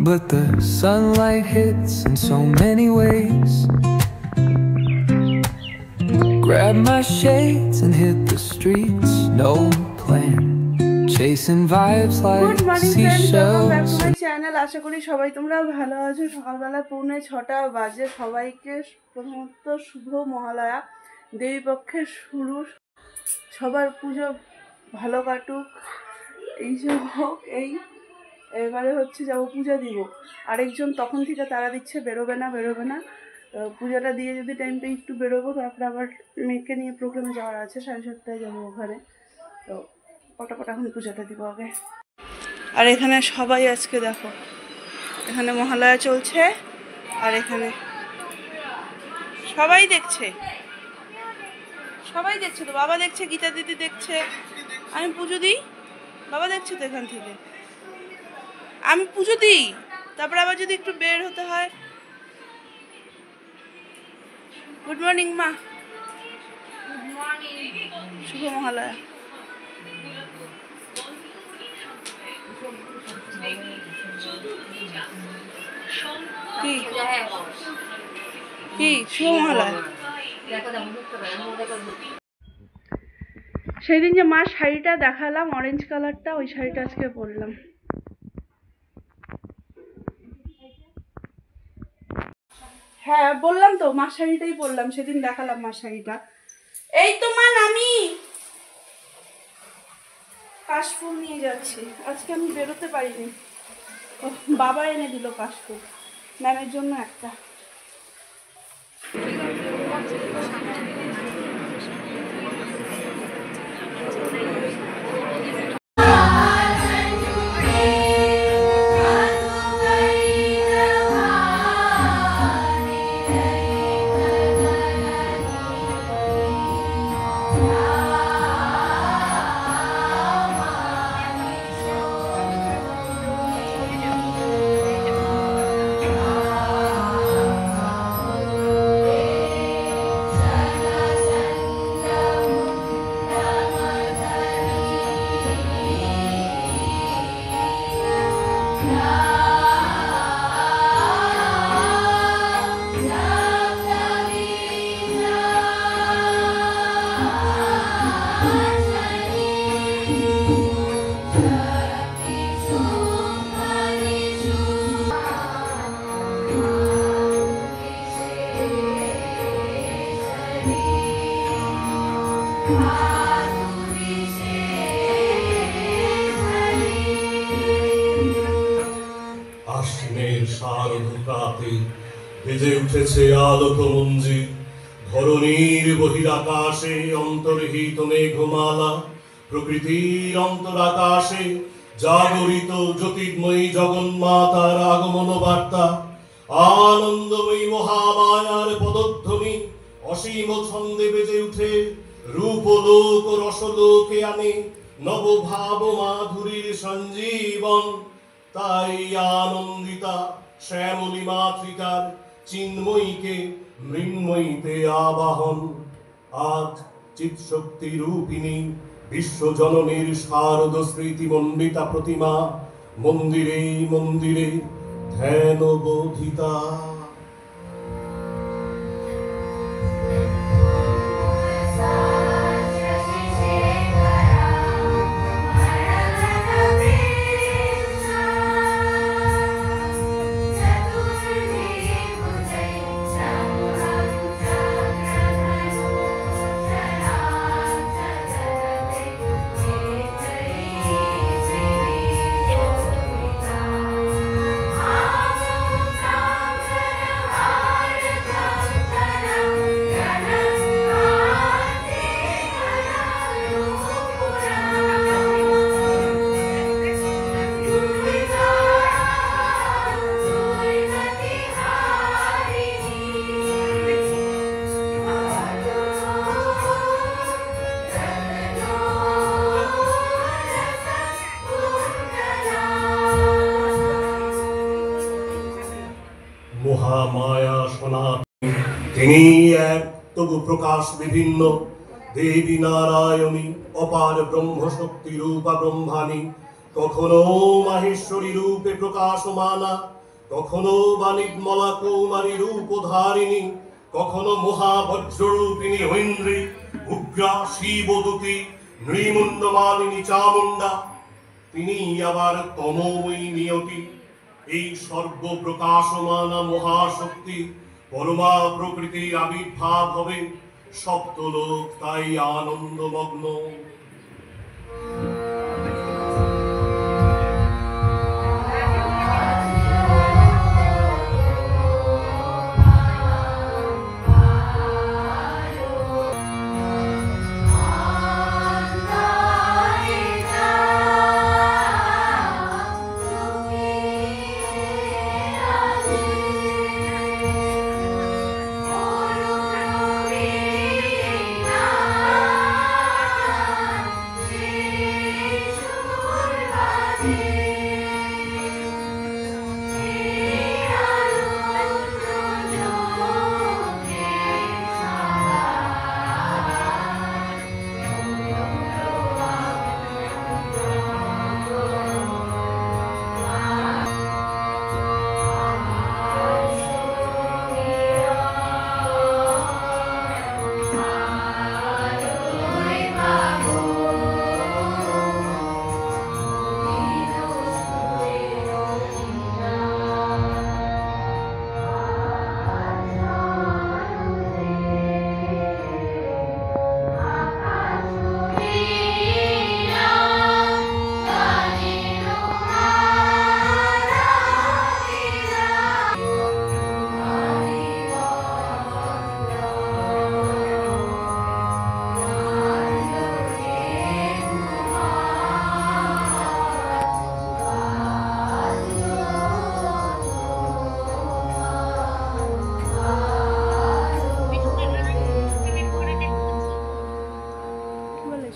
but the sunlight hits in so many ways. Grab my shades and hit the streets, no plan, chasing vibes like seashells. Channel আশা করি সবাই তোমরা ভালো আছো। সকালবেলা 6:45 বাজে। সবাইকে প্রথমত শুভ মহালয়া, দেবীপক্ষের শুরু, সবার পুজো ভালো কাটুক, এই যে হোক। এবারে হচ্ছে যাবো পূজা দিব। আরেকজন তখন থেকে তারা দিচ্ছে বেরোবে না। পূজাটা দিয়ে যদি টাইম পেয়ে একটু বেরোবো, তারপরে আবার মেয়েকে নিয়ে প্রোগ্রামে যাওয়ার আছে, 7:30 যাবো ওখানে। তো পটাপট এখন পূজাটা দিব আগে। আর এখানে সবাই আজকে দেখো, এখানে মহালয়া চলছে, আর এখানে সবাই দেখছে তো। বাবা দেখছে, গীতা দিদি দেখছে, আমি পুজো দিই, বাবা দেখছে তো এখান থেকে। আমি পুজো দিই, তারপর আবার যদি একটু বের হতে হয়। গুড মর্নিং মা। গুড মর্নিং, শুভ মহালয়া। কি শুভ মহালয়া? সেই দিন যে মার শাড়িটা দেখালাম, অরেঞ্জ কালারটা, ওই শাড়িটা আজকে পরলাম। হ্যাঁ বললাম তো, মার শাড়িটাই পরলাম, সেদিন দেখালাম মার শাড়িটা। এই তো মা, আমি কাশফুল নিয়ে যাচ্ছি। আজকে আমি বেরোতে পারিনি, বাবা এনে দিল কাশফুল, ম্যামের জন্য একটা। আশ্বিনের শারদপ্রাতে বেজে উঠেছে আলোকমঞ্জির, ধরণীর বহিরাকাশে অন্তর্হিত মেঘমালা, প্রকৃতির অন্তরাকাশে জাগরিত জ্যোতির্ময়ী জগন্মাতার আগমন বার্তা। আনন্দময়ী মহামায়ার পদধ্বনি অসীম ছন্দে বেজে উঠে রূপলোক ও রসলোকে আনে নবভাব মাধুরীর সঞ্জীবন। তাই আনন্দিতা শ্যামলী মাতৃকার চিন্ময়ীকে মৃন্ময়ীতে আবাহন। আজ চিৎশক্তি রূপিণী বিশ্বজননীর শারদ স্মৃতিমণ্ডিতা প্রতিমা মন্দিরে মন্দিরে ধ্যান বোধিতা। মহামায়া সনাতনী, তিনি এক তবু প্রকাশ বিভিন্ন, দেবী নারায়ণী অপার ব্রহ্মশক্তি রূপা ব্রহ্মাণী, কখনো মাহেশ্বরী রূপে প্রকাশমানা, কখনো বা নির্মলা কৌমারী রূপধারিণী, কখনো মহাবজ্ররূপিণী ঐন্দ্রী, উগ্রা শিবদূতী, নৃমুণ্ডমালিনী চামুণ্ডা। তিনি আবার তমোময়ী নিয়তি, এই সর্বপ্রকাশমানা মহাশক্তি পরমা প্রকৃতির আবির্ভাব হবে। সপ্তলোক তাই আনন্দমগ্ন।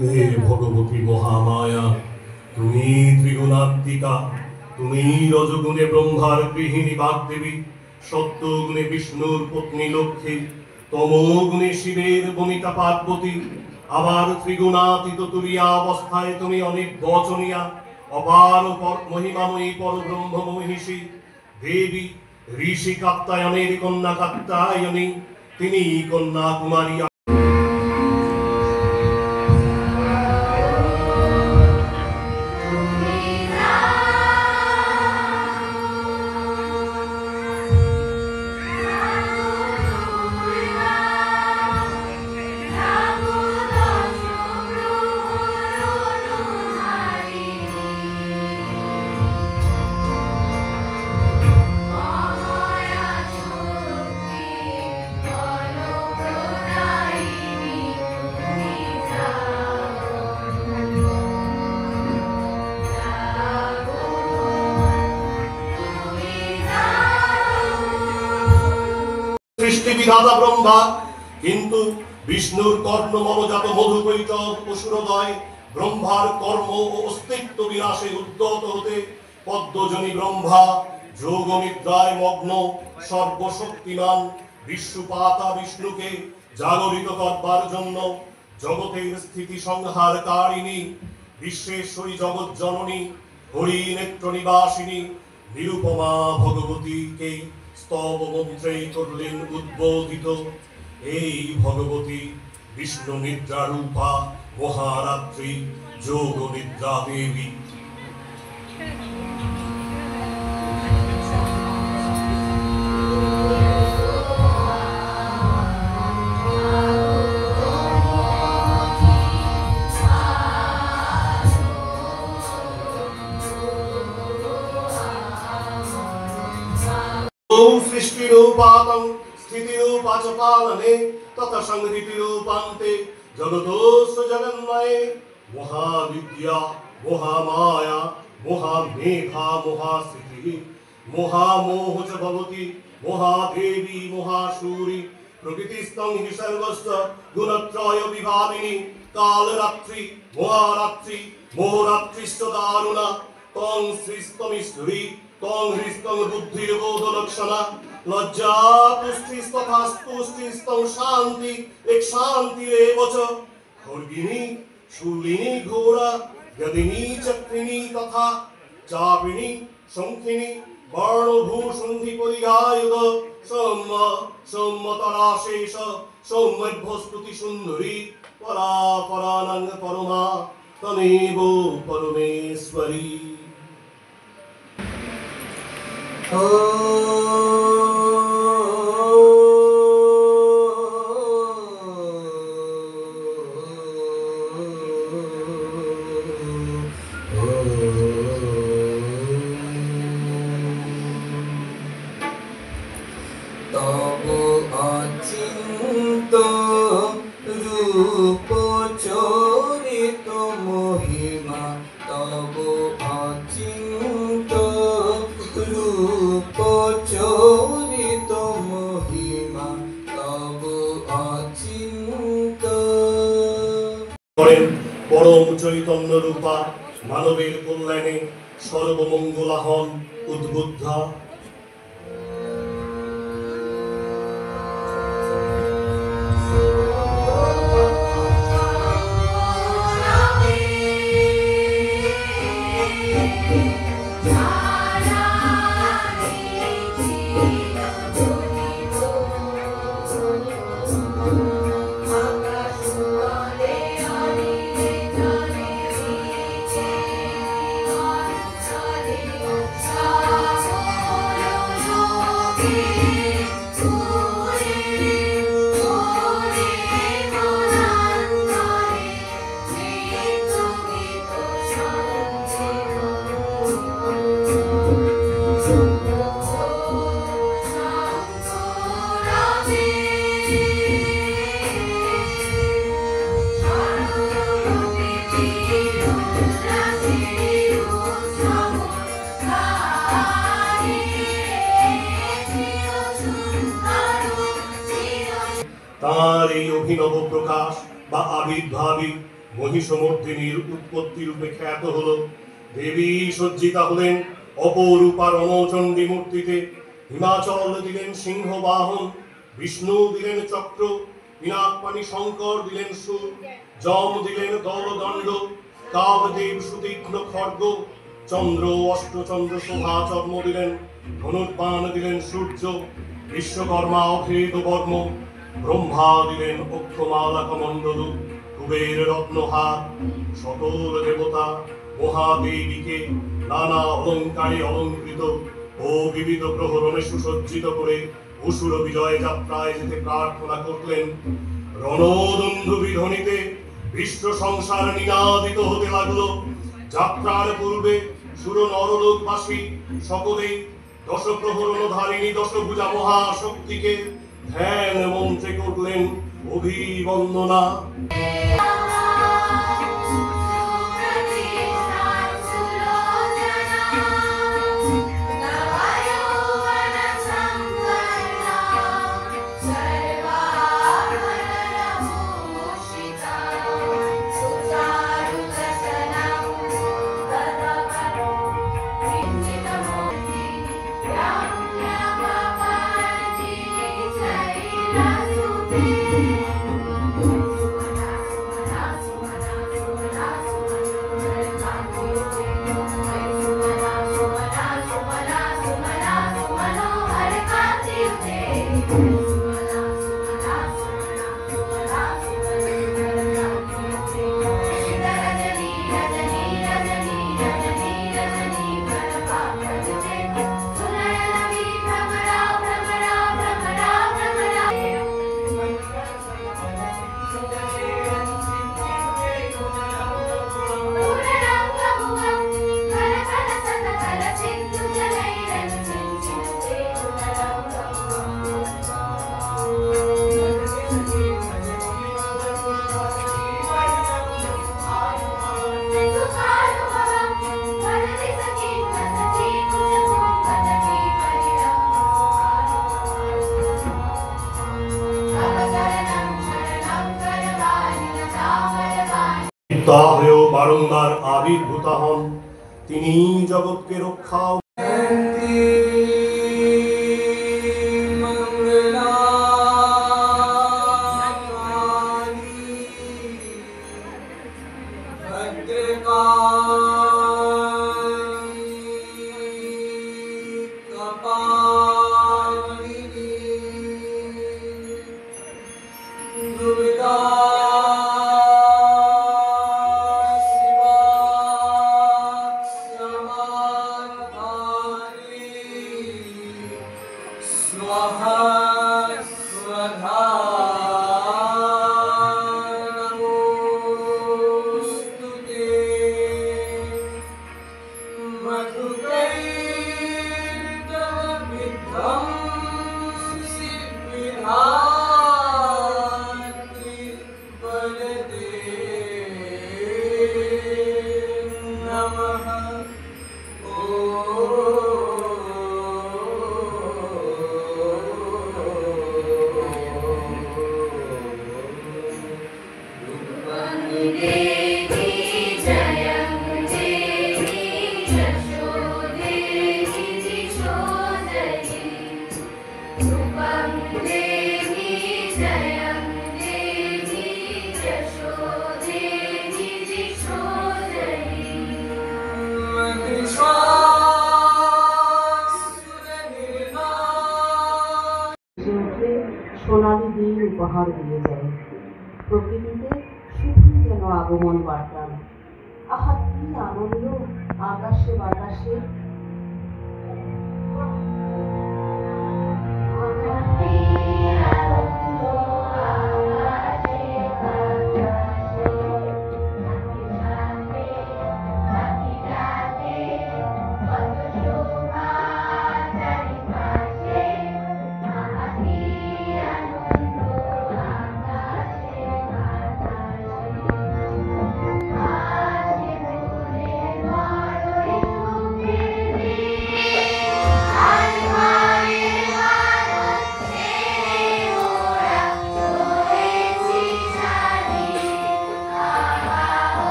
হে ভগবতী মহামায়া, তুমি ত্রিগুণাত্মিকা, তুমি রজগুণে ব্রহ্মার গৃহিণী বাগদেবী, সত্যগুণে বিষ্ণুর পত্নী লক্ষ্মী, তমোগুণে শিবের বনিতা পার্বতী, আবার ত্রিগুণাতীত তুলিয়া অবস্থায় তুমি অনেক বচনিয়া, অপার মহিমাময়ী পরব্রহ্ম মহিষী দেবী, ঋষি কাত্যায়নের কন্যা কাত্যায়নী, তিনি কন্যা কুমারী। সৃষ্টি বিধাতা ব্রহ্মা, কিন্তু বিষ্ণুর কর্ণ মনোজাত মধুকৈটব অসুরদয় ব্রহ্মার কর্ম ও অস্তিত্ব বিনাশে উদ্যত হতে পদ্মজনী ব্রহ্মা যোগ নিদ্রায় মগ্ন সর্বশক্তিমান বিশ্বপাতা বিষ্ণুকে জাগরিত করবার জন্য জগতের স্থিতি সংহারকারিণী বিশ্বেশ্বরী জগৎ জননী হরি নেত্র নিবাসিনী নিরুপমা ভগবতীকে স্তব মন্ত্রে করলেন উদ্বোধিত। এই ভগবতী বিষ্ণু নিদ্রা রূপা মহারাত্রি যোগ নিদ্রা দেবী। সৃষ্টিরূপাতং স্থিতিরূপা চ পালনে তথা সংহৃতিরূপান্তে জগতোস্য জগন্ময়ে মহাবিদ্যা মহামায়া মহামেধা মহাস্থিতি মহামোহ চ ভবতি মহাদেবী মহাশূরি প্রকৃতিস্তং হি সর্বস্য গুণত্রয় বিভাবিনী কালরাত্রি মহারাত্রি মোহরাত্রিশ্চ দারুণা তং শ্রীস্তমিশ্বরী তং হৃস্তং বুদ্ধির বোধ লক্ষণা লজ্জা পুষ্টিস্তথা পুষ্টিস্তং শান্তি এক শান্তি রেবচ খর্গিনী শূলিনী ঘোরা यदिनी चक्रिणी तथा चापिणी शंखिनी वर्णभूषुंधि परिगायुध सौम्य सौम्यतराशेष सौम्यभ्यस्तुति सुंदरी परा परानंग परमा तमेव परमेश्वरी। परम चैतन्य रूपा मानवेर कल्याणे सर्वमंगला हन उद्बुद्धा। तार এই অভিনব প্রকাশ বা আবির্ভাবই মহিষমর্দিনীর উৎপত্তি রূপে খ্যাত হলো। দেবী সজ্জিতা হলেন অপরূপা রণচণ্ডী মূর্তিতে, হিমাচল দিলেন সিংহ বাহন, বিষ্ণু দিলেন চক্র, পিনাকপাণি শঙ্কর দিলেন সুর, যম দিলেন দলদণ্ড, কামদেব সুতীক্ষ্ণ খড়গ, চন্দ্র অষ্টচন্দ্র শোভা চর্ম দিলেন, ধনুর্বাণ দিলেন সূর্য, বিশ্বকর্মা অভেদ বর্ম, ব্রহ্মা দিলেন অক্ষমালা কমণ্ডল, কুবের রত্নহার। সকল দেবতা মহাদেবীকে নানা অলঙ্কারে অলঙ্কৃত ও বিবিধ প্রহরণে সুসজ্জিত করে অসুর বিজয় যাত্রায় যেতে প্রার্থনা করলেন। রণদুন্দুভি ধ্বনিতে বিশ্ব সংসার নিনাদিত হতে লাগলো। যাত্রার পূর্বে সুর নরলোকবাসী সকলেই দশ প্রহরণধারিণী দশভুজা মহাশক্তিকে ধ্যান মন্ত্রে করলেন অভিবন্দনা। হয়েও বারংবার আবির্ভূত হন। তিনি জগৎকে রক্ষা God সোনালী দিন উপহার দিয়ে যায়, প্রকৃতিতে সুখী যেন আগমন বার্তা। আহা কি আনন্দ আকাশে বাতাসে।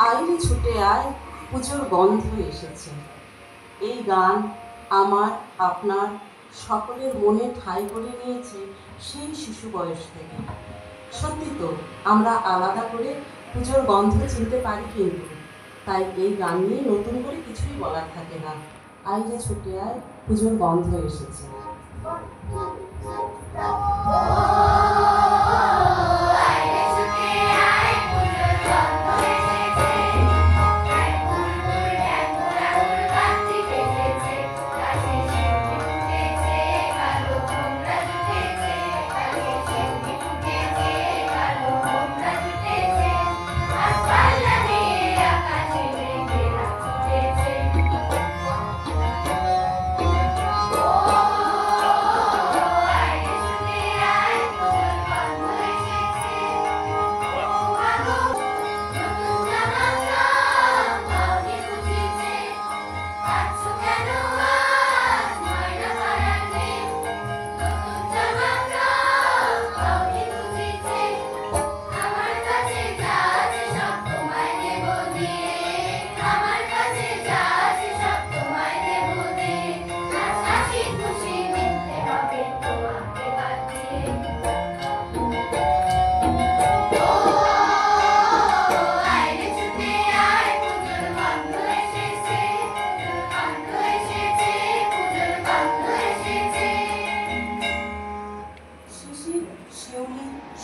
আইরে ছুটে আয় পুজোর গন্ধ এসেছে। এই গান আমার আপনার সকলের মনে ঠাঁই করে নিয়েছে সেই শিশু বয়স থেকে। সত্যি তো আমরা আলাদা করে পুজোর গন্ধ চিনতে পারি, কিন্তু তাই এই গান নিয়ে নতুন করে কিছুই বলার থাকে না। আইরে ছুটে আয় পুজোর গন্ধ এসেছে।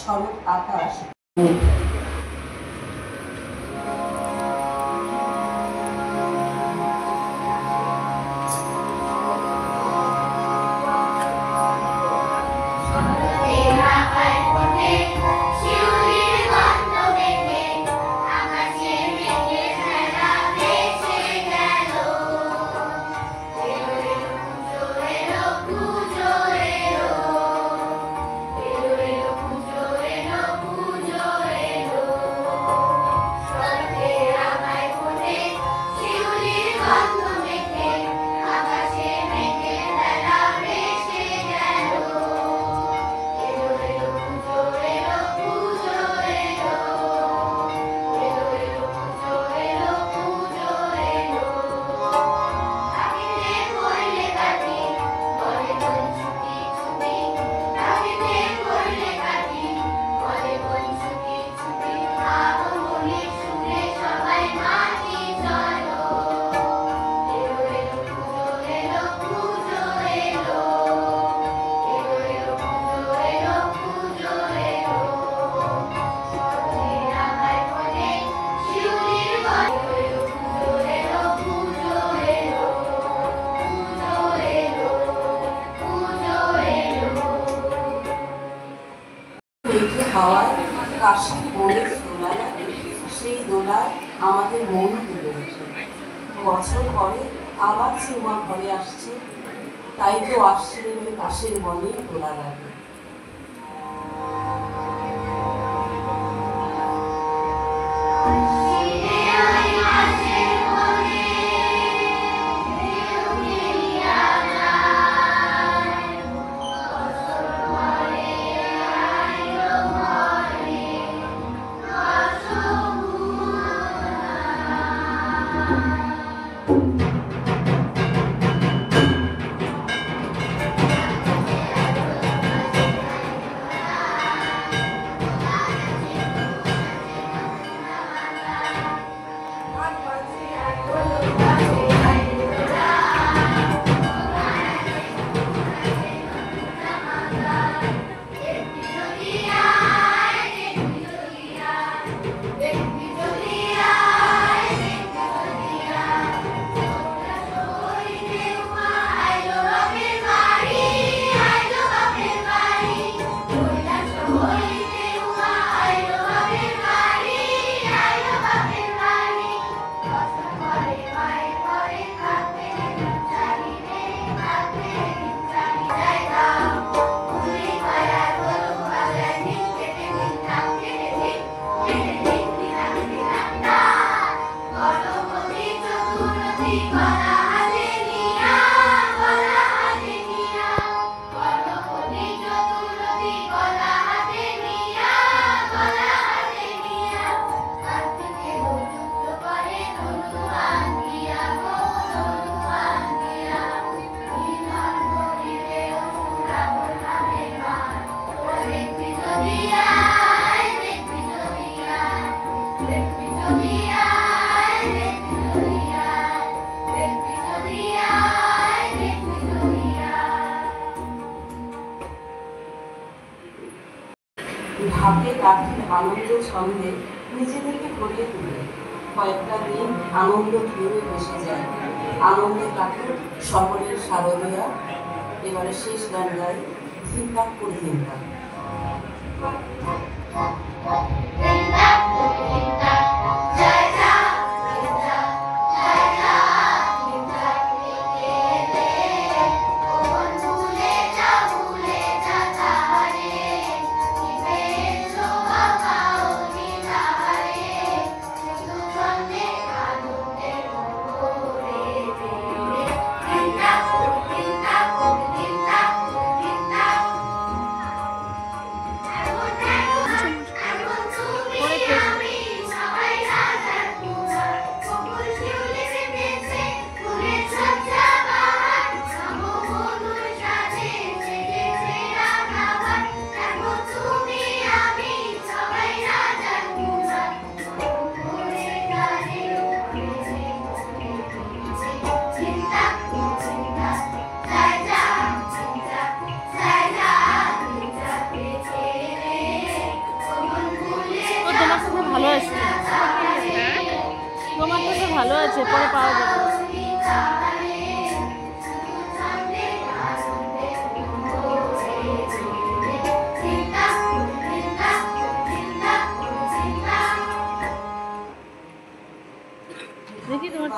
শরৎ আকাশ পুজো হাওয়ায় কাশির বনের দোলা লাগে, সেই দোলায় আমাদের মন তুলে ওঠে। বছর পরে আবার চুমা ঘরে আসছে, তাই তো আসছে ওই কাশের বনে দোলা লাগে। ঢাকে কাঠির আনন্দ ছন্দে নিজেদেরকে ভরিয়ে তুলে কয়েকটা দিন আনন্দ ঢেউয়ে ভেসে যায়। আনন্দে কাটে শহরের শারদিয়া। এবারে শেষ গান গাই, ধিনতাক করে ধিনতাক। ভালো আছে, পরে পাওয়া যাবে। দেখি তোমার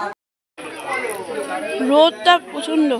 রোদটা প্রচন্ড।